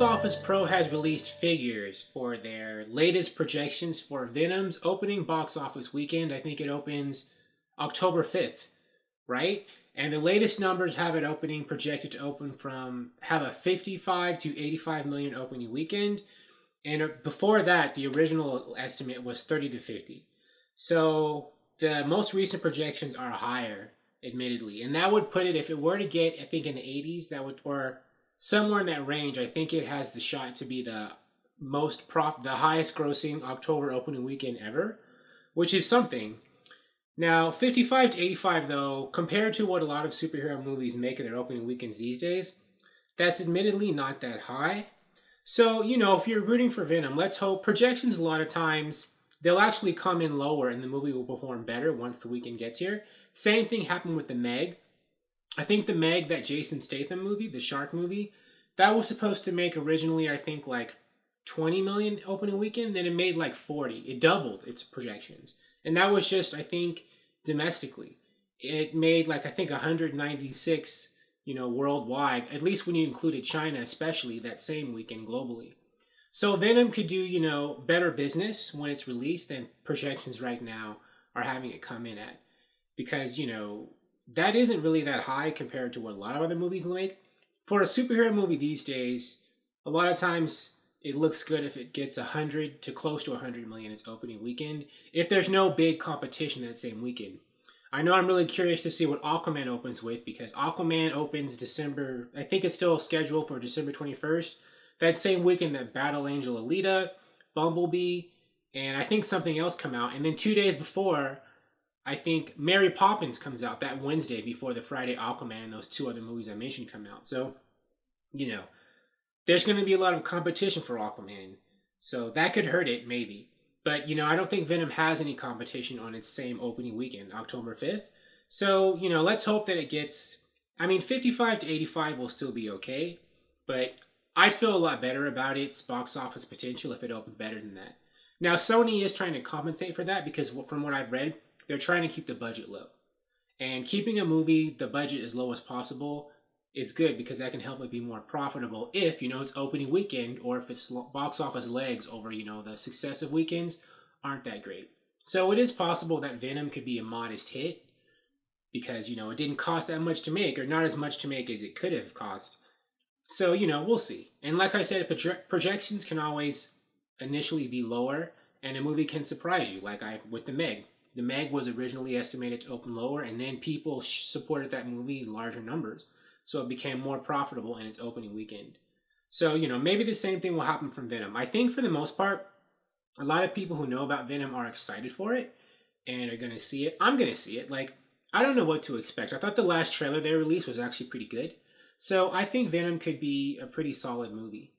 Box Office Pro has released figures for their latest projections for Venom's opening box office weekend. I think it opens October 5th, right? And the latest numbers have it opening projected to open from have a 55 to 85 million opening weekend. And before that, the original estimate was 30 to 50. So the most recent projections are higher, admittedly. And that would put it, if it were to get, I think in the 80s, that would, or somewhere in that range, I think it has the shot to be the the highest grossing October opening weekend ever, which is something. Now, 55 to 85, though, compared to what a lot of superhero movies make in their opening weekends these days, that's admittedly not that high. So, if you're rooting for Venom, let's hope projections a lot of times, they'll actually come in lower and the movie will perform better once the weekend gets here. Same thing happened with the Meg. I think the Meg, that Jason Statham movie, the shark movie, that was supposed to make originally, I think, like 20 million opening weekend. Then it made like 40. It doubled its projections. And that was just, I think, domestically. It made like, I think, 196, worldwide, at least when you included China, especially that same weekend globally. So Venom could do, better business when it's released than projections right now are having it come in at. Because, that isn't really that high compared to what a lot of other movies make. For a superhero movie these days, a lot of times it looks good if it gets 100 to close to 100 million its opening weekend, if there's no big competition that same weekend. I know I'm really curious to see what Aquaman opens with, because Aquaman opens December, I think it's still scheduled for December 21st. That same weekend that Battle Angel Alita, Bumblebee, and I think something else come out. And then 2 days before, I think Mary Poppins comes out that Wednesday before the Friday Aquaman and those two other movies I mentioned come out. So, there's going to be a lot of competition for Aquaman. So that could hurt it, maybe. But, I don't think Venom has any competition on its same opening weekend, October 5th. So, let's hope that it gets, 55 to 85 will still be okay. But I feel a lot better about its box office potential if it opened better than that. Now, Sony is trying to compensate for that because from what I've read, they're trying to keep the budget low. And keeping a movie, the budget as low as possible, is good because that can help it be more profitable if, its opening weekend or if its box office legs over, the successive weekends aren't that great. So it is possible that Venom could be a modest hit because, it didn't cost that much to make, or not as much to make as it could have cost. So, we'll see. And like I said, projections can always initially be lower and a movie can surprise you, like with The Meg. The Meg was originally estimated to open lower, and then people supported that movie in larger numbers. So it became more profitable in its opening weekend. So, maybe the same thing will happen from Venom. I think for the most part, a lot of people who know about Venom are excited for it and are going to see it. I'm going to see it. Like, I don't know what to expect. I thought the last trailer they released was actually pretty good. So I think Venom could be a pretty solid movie.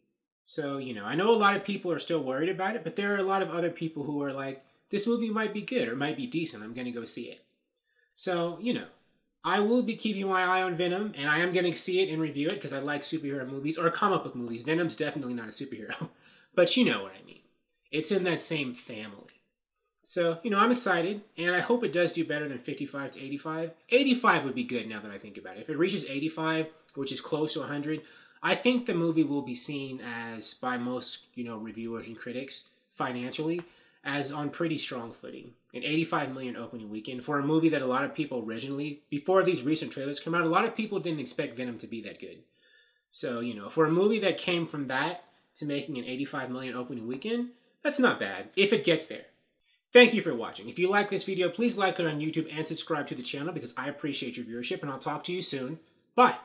So, I know a lot of people are still worried about it, but there are a lot of other people who are like, this movie might be good or might be decent. I'm going to go see it. So, I will be keeping my eye on Venom, and I am going to see it and review it because I like superhero movies or comic book movies. Venom's definitely not a superhero, but you know what I mean. It's in that same family. So, I'm excited, and I hope it does do better than 55 to 85. 85 would be good now that I think about it. If it reaches 85, which is close to 100, I think the movie will be seen as, by most, reviewers and critics, financially, as on pretty strong footing. An 85 million opening weekend for a movie that a lot of people originally, before these recent trailers came out, a lot of people didn't expect Venom to be that good. So, for a movie that came from that to making an 85 million opening weekend, that's not bad, if it gets there. Thank you for watching. If you like this video, please like it on YouTube and subscribe to the channel because I appreciate your viewership, and I'll talk to you soon. Bye!